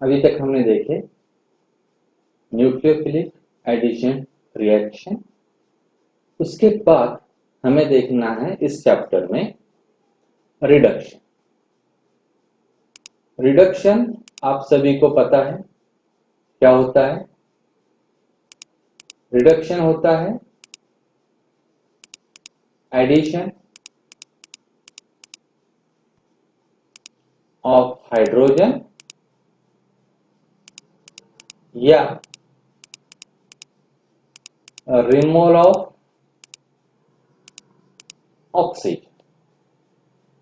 अभी तक हमने देखे न्यूक्लियोफिलिक एडिशन रिएक्शन। उसके बाद हमें देखना है इस चैप्टर में रिडक्शन। रिडक्शन आप सभी को पता है क्या होता है। रिडक्शन होता है एडिशन ऑफ हाइड्रोजन या removal of oxygen.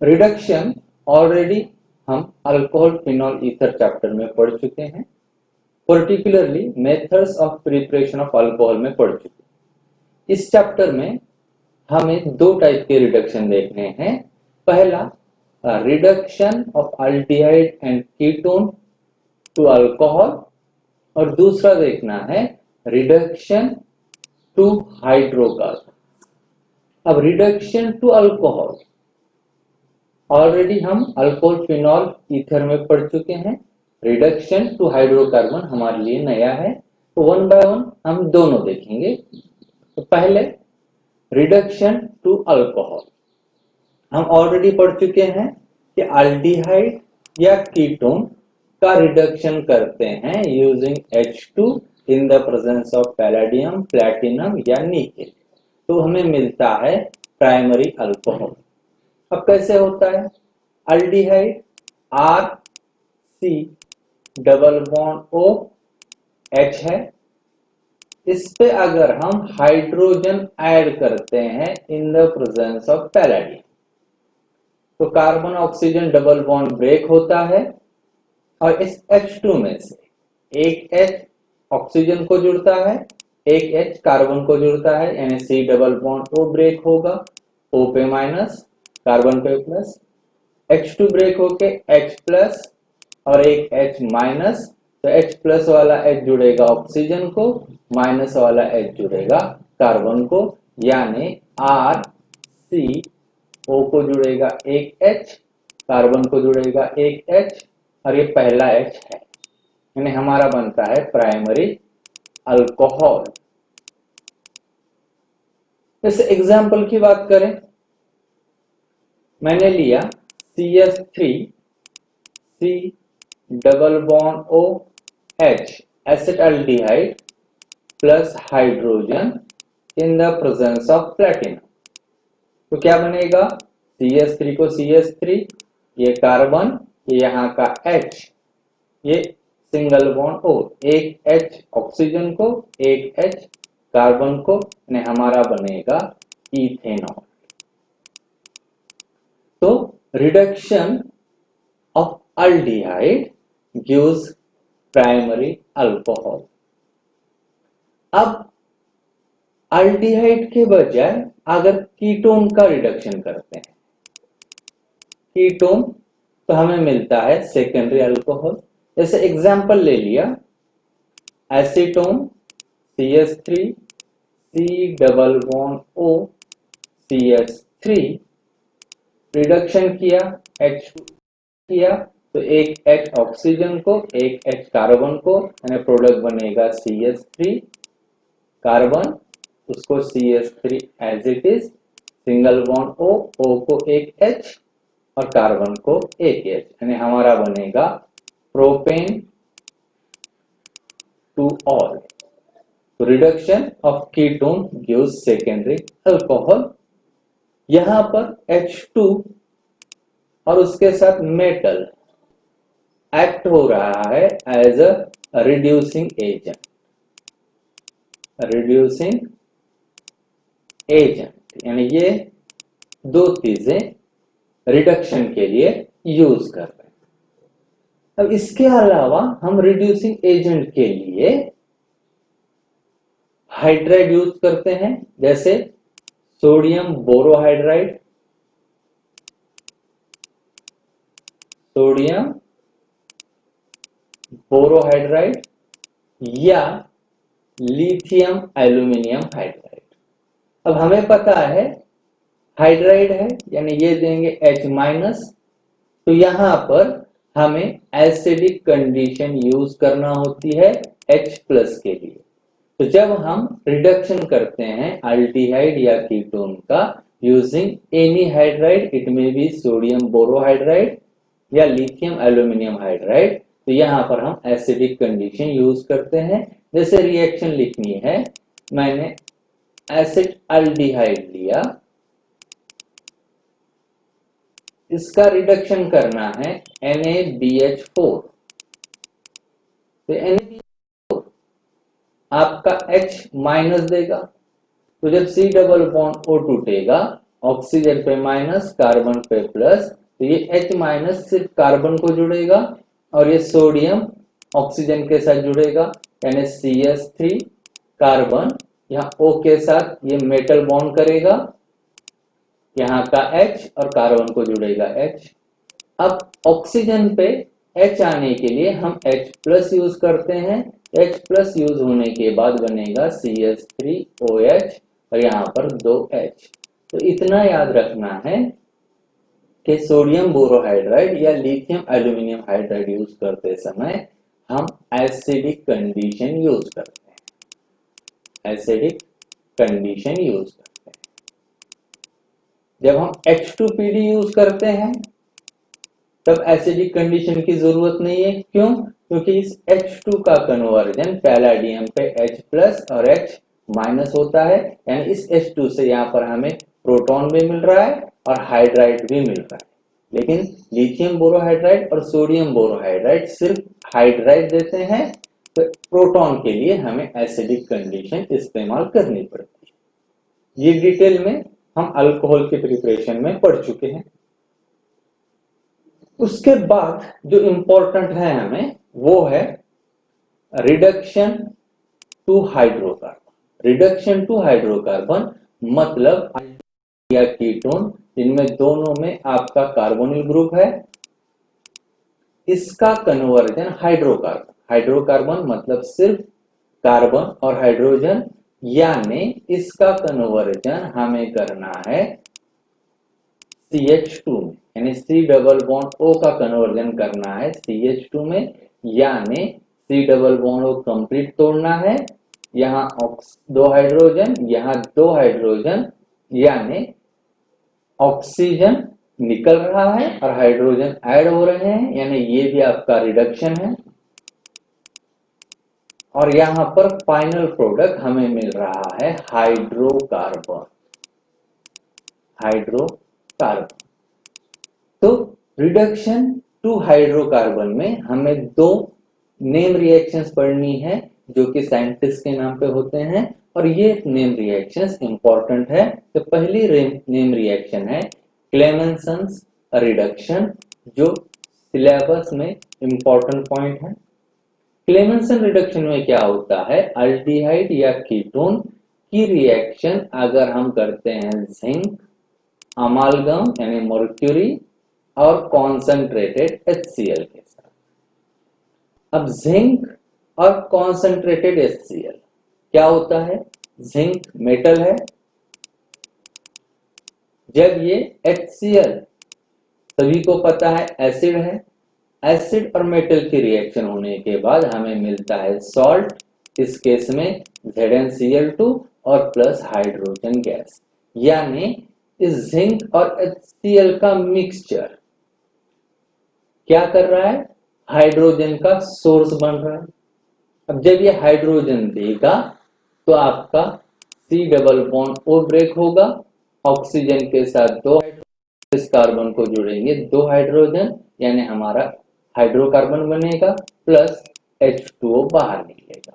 Reduction already हम अल्कोहल फिनॉल ईथर चैप्टर में पढ़ चुके हैं, particularly methods of preparation of alcohol में पढ़ चुके हैं। इस चैप्टर में हमें दो टाइप के रिडक्शन देखने हैं। पहला reduction of aldehyde and ketone to alcohol और दूसरा देखना है रिडक्शन टू हाइड्रोकार्बन। अब रिडक्शन टू अल्कोहल ऑलरेडी हम अल्कोहल फिनॉल ईथर में पढ़ चुके हैं। रिडक्शन टू हाइड्रोकार्बन हमारे लिए नया है, तो वन बाय वन हम दोनों देखेंगे। तो पहले रिडक्शन टू अल्कोहल हम ऑलरेडी पढ़ चुके हैं कि अल्डिहाइड या कीटोन का रिडक्शन करते हैं using H2 in the presence of palladium, platinum या निकेल, तो हमें मिलता है प्राइमरी अल्कोहल। अब कैसे होता है? Aldehyde RC double bond OH है, इस पे अगर हम हाइड्रोजन ऐड करते हैं in the presence of palladium तो carbon oxygen double bond break होता है और इस H2 में से एक H ऑक्सीजन को जुड़ता है, एक H कार्बन को जुड़ता है, यानी C double bond O break होगा, O पे माइनस कार्बन पे प्लस, H2 ब्रेक होके H प्लस और एक H माइनस, तो H प्लस वाला H जुड़ेगा ऑक्सीजन को, माइनस वाला H जुड़ेगा कार्बन को, यानी RC O को जुड़ेगा एक H, कार्बन को जुड़ेगा एक H और ये पहला H है, यानी हमारा बनता है प्राइमरी अल्कोहल। जैसे एग्जाम्पल की बात करें, मैंने लिया CH3 C double bond OH acetaldehyde plus hydrogen in the presence of platinum, तो क्या बनेगा? CH3 को CH3, ये कार्बन, ये यहाँ का H, ये सिंगल बॉन्ड O, एक H ऑक्सीजन को, एक H कार्बन को, ने हमारा बनेगा इथेनॉल। तो reduction of aldehyde gives primary alcohol. अब अल्डिहाइड के बजाय अगर कीटोन का रिडक्शन करते हैं, कीटोन, तो हमें मिलता है सेकेंडरी अल्कोहल। जैसे एग्जांपल ले लिया acetone CH3 C double bond O CH3, reduction किया H2 किया तो एक H ऑक्सीजन को, एक H कार्बन को, यानी प्रोडक्ट बनेगा CH3 कार्बन, उसको CH3 as it is, single bond O को एक H और कार्बन को एक H, यानी हमारा बनेगा प्रोपेन टू ऑल। तो reduction of ketone gives secondary alcohol. यहां पर H2 और उसके साथ मेटल एक्ट हो रहा है as a reducing agent, reducing agent, यानी ये दो चीजें रिडक्शन के लिए यूज कर रहे हैं। अब इसके अलावा हम रिड्यूसिंग एजेंट के लिए हाइड्राइड यूज करते हैं, जैसे सोडियम बोरोहाइड्राइड, सोडियम बोरोहाइड्राइड या लिथियम एल्यूमिनियम हाइड्राइड। अब हमें पता है हाइड्राइड है, यानी ये देंगे H माइनस, तो यहां पर हमें एसिडिक कंडीशन यूज करना होती है H प्लस के लिए। तो जब हम रिडक्शन करते हैं अल्डिहाइड या कीटोन का यूजिंग एनी हाइड्राइड, इट में बी सोडियम बोरोहाइड्राइड या लिथियम एल्यूमिनियम हाइड्राइड, तो यहाँ पर हम एसिडिक कंडीशन यूज करते हैं। जैसे रिएक्शन लिखनी है, मैंने एसिड अल्डिहाइड लिया, इसका रिडक्शन करना है NaBH4, तो NaBH4 आपका H माइनस देगा, तो जब C डबल बॉन्ड O टूटेगा, ऑक्सीजन पे माइनस कार्बन पे प्लस, तो ये H माइनस सिर्फ कार्बन को जुड़ेगा और ये सोडियम ऑक्सीजन के साथ जुड़ेगा, यानी CH3 कार्बन यहाँ O के साथ ये मेटल बॉन्ड करेगा, यहाँ का H और कार्बन को जुड़ेगा H। अब ऑक्सीजन पे H आने के लिए हम H प्लस यूज करते हैं, H प्लस यूज होने के बाद बनेगा CH3OH और यहाँ पर 2H। तो इतना याद रखना है कि सोडियम बोरोहाइड्राइड या लिथियम एल्यूमिनियम हाइड्राइड यूज करते समय हम एसिडिक कंडीशन यूज करते हैं, एसिडिक कंडीशन यूज करते हैं। जब हम H2PD यूज करते हैं तब एसिडिक कंडीशन की जरूरत नहीं है। क्यों? क्योंकि इस H2 का कन्वर्जन पैलाडियम पे H प्लस और H माइनस होता है, यानी इस H2 से यहाँ पर हमें प्रोटॉन भी मिल रहा है और हाइड्राइड भी मिल रहा है। लेकिन लिथियम बोरोहाइड्राइड और सोडियम बोरोहाइड्राइड सिर्फ हाइड्राइड देते हैं, तो प्रोटॉन के लिए हमें एसिडिक कंडीशन इस्तेमाल करनी पड़ती है। ये डिटेल में हम अल्कोहल के प्रिपरेशन में पढ़ चुके हैं। उसके बाद जो इंपॉर्टेंट है हमें वो है reduction to hydrocarbon. Reduction to hydrocarbon मतलब या कीटोन जिनमें दोनों में आपका कार्बोनिल ग्रुप है, इसका कन्वर्जन हाइड्रोकार्बन, हाइड्रोकार्बन मतलब सिर्फ कार्बन और हाइड्रोजन, यानी इसका कन्वर्जन हमें करना है CH2 में, यानी C डबल बॉन्ड O का कन्वर्जन करना है CH2 में, यानी C double bond O complete तोड़ना है, यहाँ 2 हाइड्रोजन, यहाँ 2 हाइड्रोजन, यानी ऑक्सीजन निकल रहा है और हाइड्रोजन ऐड हो रहे हैं, यानी ये भी आपका रिडक्शन है। और यहाँ पर फाइनल प्रोडक्ट हमें मिल रहा है हाइड्रोकार्बन, हाइड्रोकार्बन। तो रिडक्शन टू हाइड्रोकार्बन में हमें 2 नेम रिएक्शंस पढ़नी है जो कि साइंटिस्ट के नाम पे होते हैं, और ये नेम रिएक्शंस इंपॉर्टेंट है। तो पहली नेम रिएक्शन है क्लेमेंसन्स रिडक्शन, जो सिलेबस में इंपॉर्टेंट पॉइंट है। क्लेमेंसन रिडक्शन में क्या होता है, अल्डिहाइड या कीटोन की रिएक्शन अगर हम करते हैं जिंक, अमालगम यानी मर्क्यूरी और कॉन्सेंट्रेटेड HCl के साथ। अब जिंक और कॉन्सेंट्रेटेड HCl क्या होता है, जिंक मेटल है, जब ये HCl सभी को पता है एसिड है, एसिड और मेटल की रिएक्शन होने के बाद हमें मिलता है सॉल्ट, इस केस में ZnCl2 और प्लस हाइड्रोजन गैस, यानी इस जिंक और HCl का मिक्सचर क्या कर रहा है, हाइड्रोजन का सोर्स बन रहा है। अब जब ये हाइड्रोजन देगा तो आपका C double bond O break होगा, ऑक्सीजन के साथ 2 हाइड्रोजन इस कार्बन को जुड़ेंगे, 2 हाइड्रोजन, यानी हमारा हाइड्रोकार्बन बनेगा प्लस H2O बाहर निकलेगा।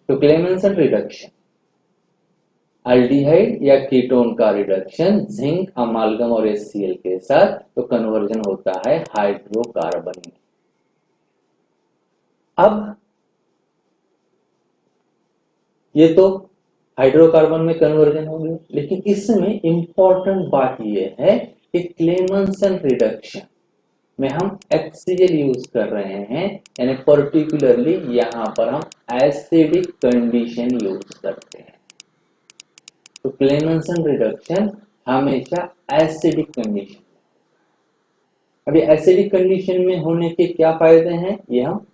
तो क्लेमेंसन रिडक्शन, अल्डिहाइड या कीटोन का रिडक्शन जिंक, अमालगम और HCl के साथ, तो कन्वर्जन होता है हाइड्रोकार्बन में। अब ये तो हाइड्रोकार्बन में कन्वर्जन हो गया, लेकिन इसमें इंपॉर्टेंट बात यह है कि क्लेमेंसन रिडक्शन में हम HCl यूज कर रहे हैं, यानी पर्टिकुलरली यहां पर हम एसिडिक कंडीशन यूज करते हैं। तो क्लेमेंसन रिडक्शन हमेशा एसिडिक कंडीशन। अभी एसिडिक कंडीशन में होने के क्या फायदे हैं ये हम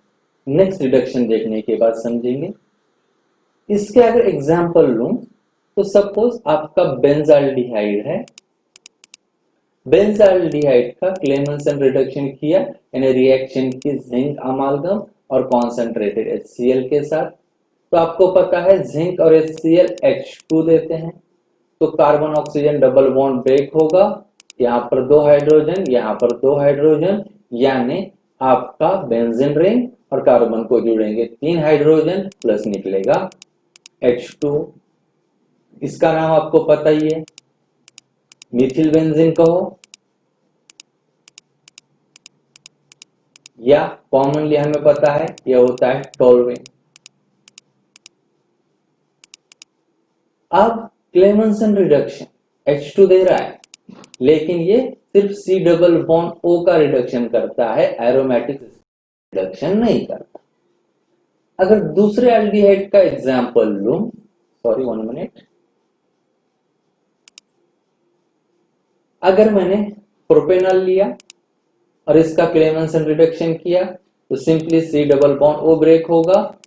नेक्स्ट रिडक्शन देखने के बाद समझेंगे। इसके अगर एग्जांपल लूं तो सपोज आपका बेंजाल्डिहाइड है, बेंजाल्डिहाइड का क्लेमेंसन रिडक्शन किया यानी रिएक्शन की जिंक अमालगम और कॉन्सेंट्रेटेड HCl के साथ। तो आपको पता है जिंक और HCl H2 देते हैं, तो carbon oxygen double bond break होगा, यहाँ पर 2 हाइड्रोजन, यहाँ पर 2 हाइड्रोजन, यानी आपका बेंजीन रिंग और कार्बन को जोड़ेंगे 3 हाइड्रोजन प्लस निकलेगा H2। इसका नाम आपको पता ही है, मिथिल बेंजीन कहो या कॉमनली हमें पता है यह होता है टोलुएन। अब क्लेमेंसन रिडक्शन H2 दे रहा है, लेकिन ये सिर्फ C डबल बॉन्ड O का रिडक्शन करता है, एरोमेटिक रिडक्शन नहीं करता। अगर दूसरे एल्डिहाइड का एग्जांपल लूं, सॉरी 1 मिनट, अगर मैंने प्रोपेनॉल लिया और इसका क्लेमेंसन रिडक्शन किया तो simply C double bond O break होगा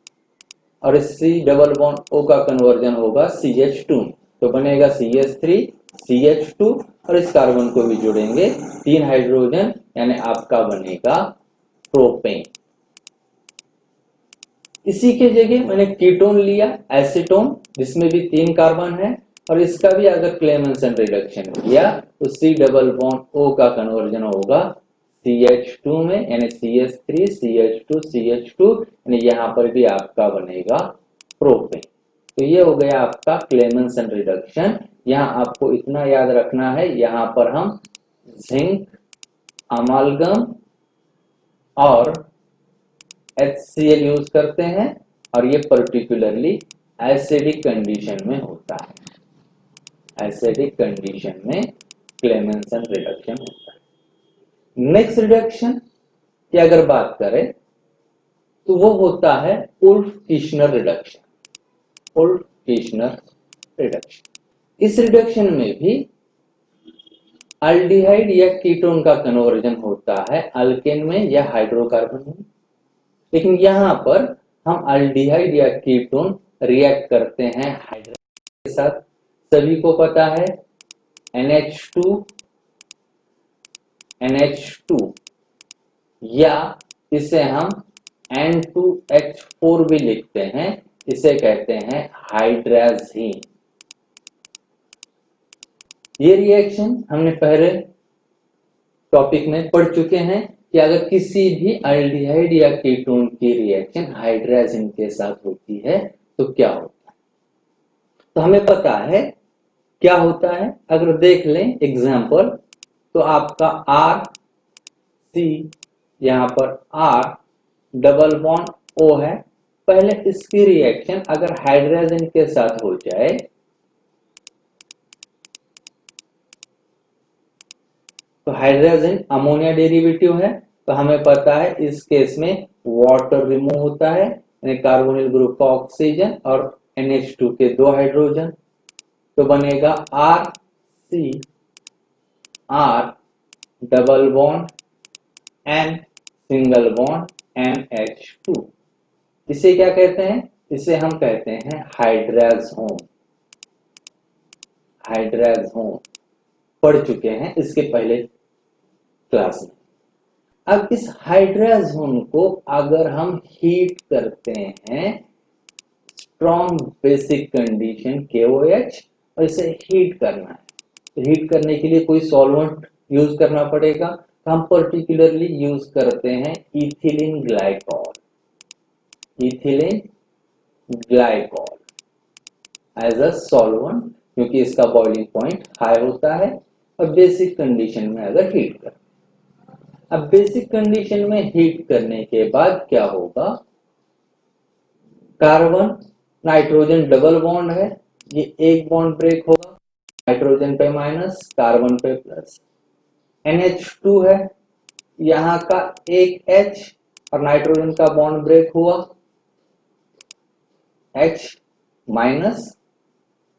और इस C डबल बॉन्ड O का कन्वर्जन होगा CH2, तो बनेगा CH3 CH2 और इस कार्बन को भी जोड़ेंगे 3 हाइड्रोजन, यानी आपका बनेगा प्रोपेन। इसी के जगह मैंने कीटोन लिया एसीटोन, जिसमें भी 3 कार्बन है और इसका भी अगर क्लेमेंसन रिडक्शन किया तो C डबल बॉन्ड O का कन्वर्जन होगा CH2 में, यानी CH3 CH2 CH2, यानी यहां पर भी आपका बनेगा प्रोपेन। तो ये हो गया आपका क्लेमेंसन रिडक्शन। यहां आपको इतना याद रखना है, यहां पर हम जिंक अमालगम और HCl यूज करते हैं और ये पर्टिकुलरली एसिडिक कंडीशन में होता है, एसिडिक कंडीशन में क्लेमेंसन रिडक्शन होता है। नेक्स्ट रिडक्शन की अगर बात करें तो वो होता है उल्फ-किर्शनर रिडक्शन, उल्फ-किर्शनर रिडक्शन। इस रिडक्शन में भी अल्डिहाइड या कीटोन का कन्वर्जन होता है अल्केन में या हाइड्रोकार्बन में, लेकिन यहां पर हम अल्डिहाइड या कीटोन रिएक्ट करते हैं हाइड्रोजन के साथ। सभी को पता है NH2 या इसे हम N2H4 भी लिखते हैं, इसे कहते हैं हाइड्राजीन। ये रिएक्शन हमने पहले टॉपिक में पढ़ चुके हैं कि अगर किसी भी अल्डिहाइड या कीटोन की रिएक्शन हाइड्राजीन के साथ होती है तो क्या होता है। तो हमें पता है क्या होता है, अगर देख लें एग्जांपल, तो आपका RC, यहां पर R डबल बॉन्ड O है। पहले इसकी रिएक्शन अगर हाइड्रोजन के साथ हो जाए तो हाइड्रोजन अमोनिया डेरिवेटिव है, तो हमें पता है इस केस में वाटर रिमूव होता है, यानी कार्बोनिल ग्रुप का ऑक्सीजन और NH2 के 2 हाइड्रोजन, तो बनेगा RC R double bond N single bond NH2। इसे क्या कहते हैं, इसे हम कहते हैं हाइड्राजोन। हाइड्राजोन पढ़ चुके हैं इसके पहले क्लास में। अब इस हाइड्राजोन को अगर हम हीट करते हैं, स्ट्रॉन्ग बेसिक कंडीशन KOH, और इसे हीट करना है, तो हीट करने के लिए कोई सॉल्वेंट यूज करना पड़ेगा, तो हम पर्टिकुलरली यूज करते हैं ethylene glycol, ethylene glycol as a solvent, क्योंकि इसका बॉइलिंग पॉइंट हाई होता है और बेसिक कंडीशन में अगर हीट कर। अब बेसिक कंडीशन में हीट करने के बाद क्या होगा, कार्बन नाइट्रोजन डबल बॉन्ड है, ये एक बॉन्ड ब्रेक होगा, नाइट्रोजन पे माइनस कार्बन पे प्लस, NH2 है, यहां का एक H और नाइट्रोजन का बॉन्ड ब्रेक हुआ, H माइनस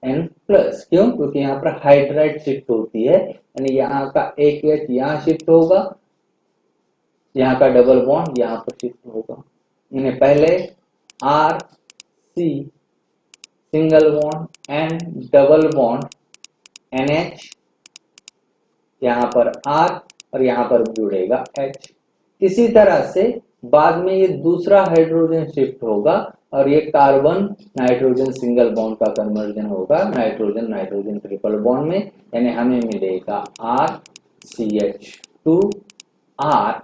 N प्लस, क्यों, क्योंकि यहाँ पर हाइड्राइड शिफ्ट होती है, यानी यहाँ का एक H यहाँ शिफ्ट होगा यहाँ का डबल बॉन्ड यहाँ पर शिफ्ट होगा। इन्हें पहले R C single bond N double bond NH, यहाँ पर R और यहाँ पर जुड़ेगा H। इसी तरह से बाद में ये दूसरा हाइड्रोजन शिफ्ट होगा और ये कार्बन नाइट्रोजन सिंगल बॉन्ड का कन्वर्जन होगा नाइट्रोजन नाइट्रोजन ट्रिपल बॉन्ड में, यानी हमें मिलेगा RCH2R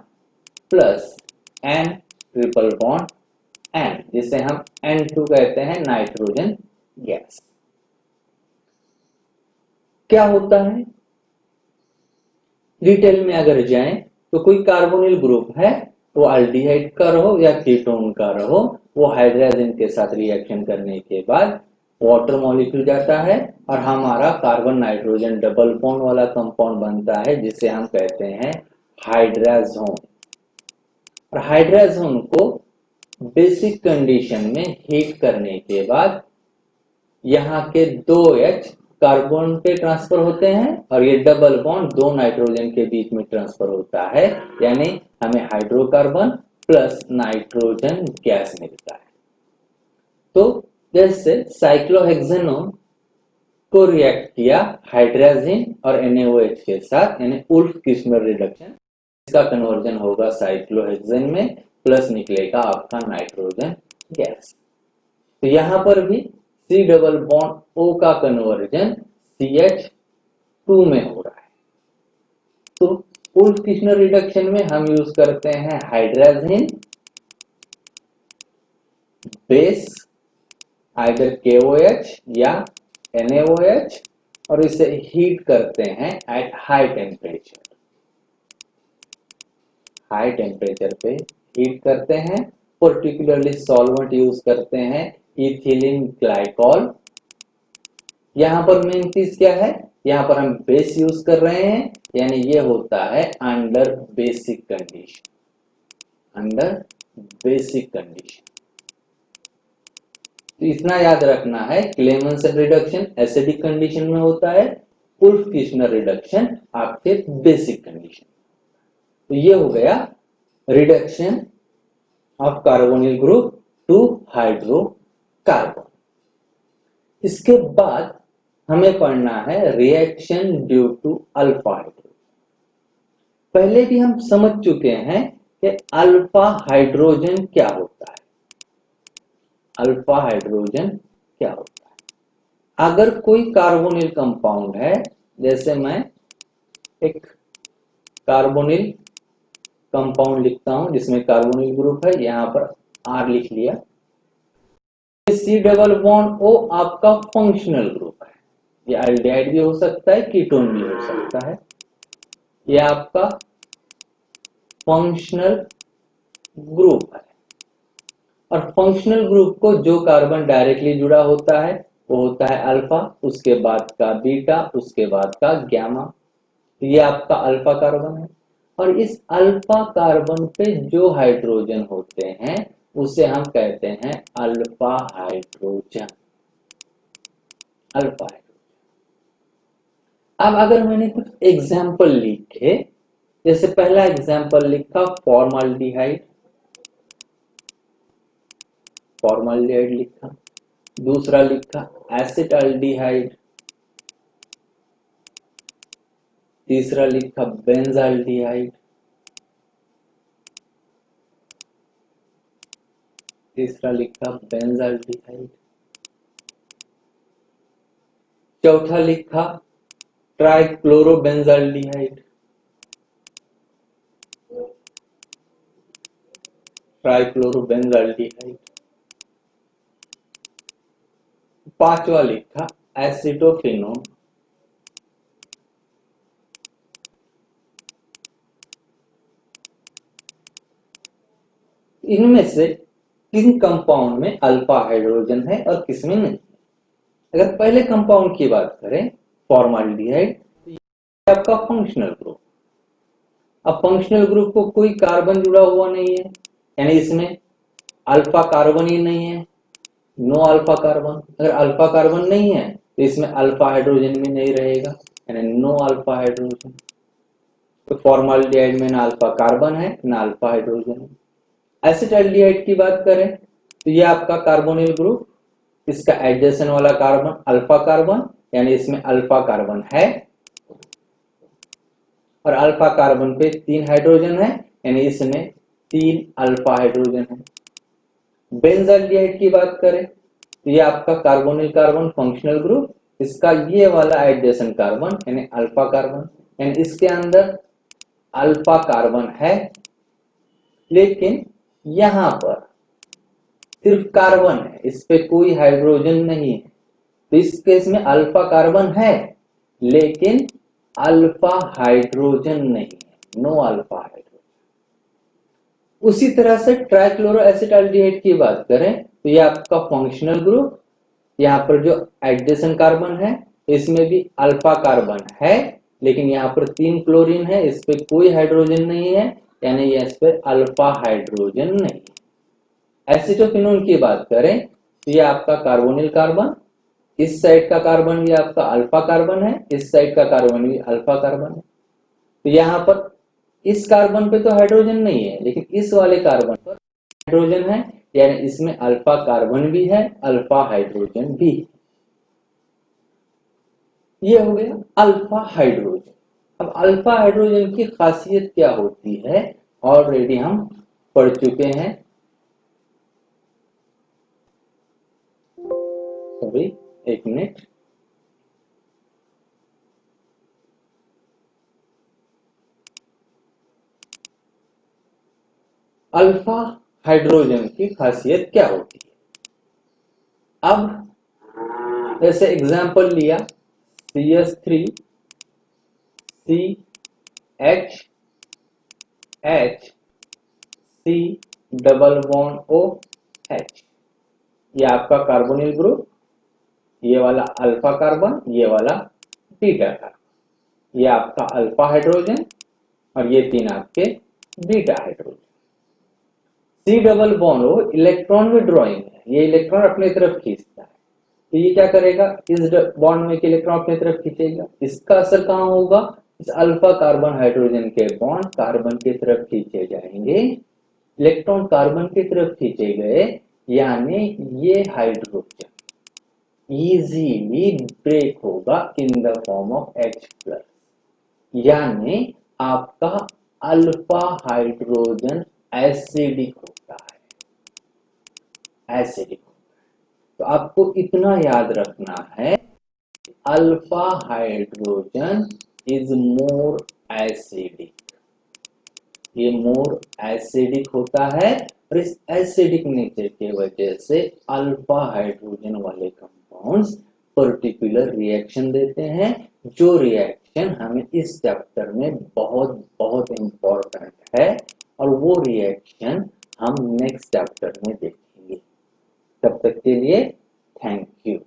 plus N triple bond N, जिसे हम N2 कहते हैं, नाइट्रोजन गैस। क्या होता है डिटेल में अगर जाएं तो कोई कार्बोनिल ग्रुप है, वो अल्डिहाइड का रहो या कीटोन का रहो, वो हाइड्रोजन के साथ रिएक्शन करने के बाद वाटर मॉलिक्यूल जाता है और हमारा कार्बन नाइट्रोजन डबल बॉन्ड वाला कंपाउंड बनता है, जिसे हम कहते हैं हाइड्राजोन। और हाइड्राजोन को बेसिक कंडीशन में हीट करने के बाद यहाँ के 2H कार्बन पे ट्रांसफर होते हैं और ये डबल बॉन्ड 2 नाइट्रोजन के बीच में ट्रांसफर होता है, यानी हमें हाइड्रोकार्बन प्लस नाइट्रोजन गैस मिलता है। तो जैसे साइक्लोहेक्सेनोन को रिएक्ट किया हाइड्राजीन और NaOH के साथ, यानी उल्फ-किर्शनर रिडक्शन, इसका कन्वर्जन होगा साइक्लोहेक्सेन में, प्लस निकलेगा आपका नाइट्रोजन गैस। तो यहां पर भी C डबल बॉन्ड O का कन्वर्जन CH2 में हो रहा है। तो उल्फ-किर्शनर रिडक्शन में हम यूज करते हैं हाइड्राजीन बेस आइदर KOH या NaOH और इसे हीट करते हैं at high temperature. High temperature पे हीट करते हैं, पर्टिकुलरली सॉल्वेंट यूज करते हैं इथिलीन ग्लाइकॉल। यहां पर मेन चीज क्या है, यहां पर हम बेस यूज कर रहे हैं, यानी ये होता है under basic condition. Under basic condition तो इतना याद रखना है, क्लेमेंसन रिडक्शन एसिडिक कंडीशन में होता है, उल्फ-किर्शनर रिडक्शन आपके बेसिक कंडीशन। तो ये हो गया reduction of carbonyl group to hydrocarbon. इसके बाद हमें पढ़ना है reaction due to alpha hydrogen. पहले भी हम समझ चुके हैं कि अल्फा हाइड्रोजन क्या होता है। अल्फा हाइड्रोजन क्या होता है, अगर कोई कार्बोनिल कंपाउंड है, जैसे मैं एक कार्बोनिल कंपाउंड लिखता हूं जिसमें कार्बोनिल ग्रुप है, यहां पर R लिख लिया। C डबल बॉन्ड O आपका फंक्शनल ग्रुप है, ये एल्डिहाइड भी हो सकता है, कीटोन भी हो सकता है। ये आपका फंक्शनल ग्रुप है और फंक्शनल ग्रुप को जो कार्बन डायरेक्टली जुड़ा होता है वो होता है अल्फा, उसके बाद का बीटा, उसके बाद का गैमा। ये आपका अल्फा कार्बन है और इस अल्फा कार्बन पे जो हाइड्रोजन होते हैं उसे हम कहते हैं अल्फा हाइड्रोजन। Alpha hydrogen. अब अगर मैंने कुछ एग्जाम्पल लिखे, जैसे पहला एग्जाम्पल लिखा फॉर्मल्डिहाइड, फॉर्मल्डिहाइड लिखा, दूसरा लिखा एसिटाल्डिहाइड, तीसरा लिखा बेंजाल्डिहाइड, तीसरा लिखा बेंजाल्डिहाइड, चौथा लिखा ट्राइक्लोरोबेंजाल्डिहाइड, ट्राइक्लोरोबेंजाल्डिहाइड, पांचवा लिखा एसिटोफिनोन, इनमें से किन कंपाउंड में अल्फा हाइड्रोजन है और किसमें नहीं। अगर पहले कंपाउंड की बात करें फॉर्मल्डिहाइड, तो ये आपका फंक्शनल ग्रुप। अब फंक्शनल ग्रुप को कोई कार्बन जुड़ा हुआ नहीं है, यानी इसमें अल्फा कार्बन ही नहीं है, नो अल्फा कार्बन। अगर अल्फा कार्बन नहीं है तो इसमें अल्फा हाइड्रोजन भी नहीं रहेगा, यानी नो अल्फा हाइड्रोजन। तो फॉर्माल्डिहाइड में ना अल्फा कार्बन है ना अल्फा हाइड्रोजन है। एसिटाल्डिहाइड की बात करें तो ये आपका कार्बोनिल ग्रुप, इसका एडजेसेंट वाला कार्बन अल्फा कार्बन, यानी इसमें अल्फा कार्बन है और अल्फा कार्बन पे 3 हाइड्रोजन है, यानी इसमें 3 अल्फा हाइड्रोजन है। बेंजाल्डिहाइड की बात करें तो ये आपका कार्बोनिल कार्बन फंक्शनल ग्रुप, इसका ये वाला एडजेसेंट कार्बन यानी अल्फा कार्बन, यानी इसके अंदर अल्फा कार्बन है, लेकिन यहां पर सिर्फ कार्बन है, इस पे कोई हाइड्रोजन नहीं है। तो इस केस में अल्फा कार्बन है लेकिन अल्फा हाइड्रोजन नहीं है, नो अल्फा हाइड्रोजन। उसी तरह से ट्राइक्लोरोएसिटाल्डिहाइड की बात करें तो ये आपका फंक्शनल ग्रुप, यहाँ पर जो एडजेसेंट कार्बन है इसमें भी अल्फा कार्बन है, लेकिन यहाँ पर 3 क्लोरीन है, इस पे कोई हाइड्रोजन नहीं है, यानी ये इस पे अल्फा हाइड्रोजन नहीं। एसिटोफिनोल की बात करें तो ये आपका कार्बोनिल कार्बन, इस साइड का कार्बन भी आपका अल्फा कार्बन है, इस साइड का कार्बन भी अल्फा कार्बन है। तो यहाँ पर इस कार्बन पे तो हाइड्रोजन नहीं है, लेकिन इस वाले कार्बन पर हाइड्रोजन है, यानी इसमें अल्फा कार्बन भी है अल्फा हाइड्रोजन भी। ये हो गया अल्फा हाइड्रोजन। अब अल्फा हाइड्रोजन की खासियत क्या होती है ऑलरेडी हम पढ़ चुके हैं। सॉरी, एक मिनट। अल्फा हाइड्रोजन की खासियत क्या होती है? अब जैसे एग्जांपल लिया CH3 CH H C double bond OH, ये आपका कार्बोनिल ग्रुप, ये वाला अल्फा कार्बन, ये वाला बीटा कार्बन, ये आपका अल्फा हाइड्रोजन और ये 3 आपके beta hydrogen. C double bond O electron withdrawing है, ये इलेक्ट्रॉन अपनी तरफ खींचता है, तो ये क्या करेगा, इस बॉन्ड में इलेक्ट्रॉन अपनी तरफ खींचेगा। इसका असर कहाँ होगा, इस अल्फा कार्बन हाइड्रोजन के बॉन्ड कार्बन की तरफ खींचे जाएंगे, इलेक्ट्रॉन कार्बन की तरफ खींचे गए, यानी ये हाइड्रोजन इजीली ब्रेक होगा in the form of H+, यानी आपका अल्फा हाइड्रोजन एसिडिक होता है, एसिडिक। तो आपको इतना याद रखना है, alpha hydrogen is more acidic, ये मोर एसिडिक होता है और इस एसिडिक नेचर की वजह से अल्फा हाइड्रोजन वाले कंपाउंड्स पर्टिकुलर रिएक्शन देते हैं, जो रिएक्शन हमें इस चैप्टर में बहुत बहुत इंपॉर्टेंट है और वो रिएक्शन हम नेक्स्ट चैप्टर में देखेंगे। तब तक के लिए थैंक यू।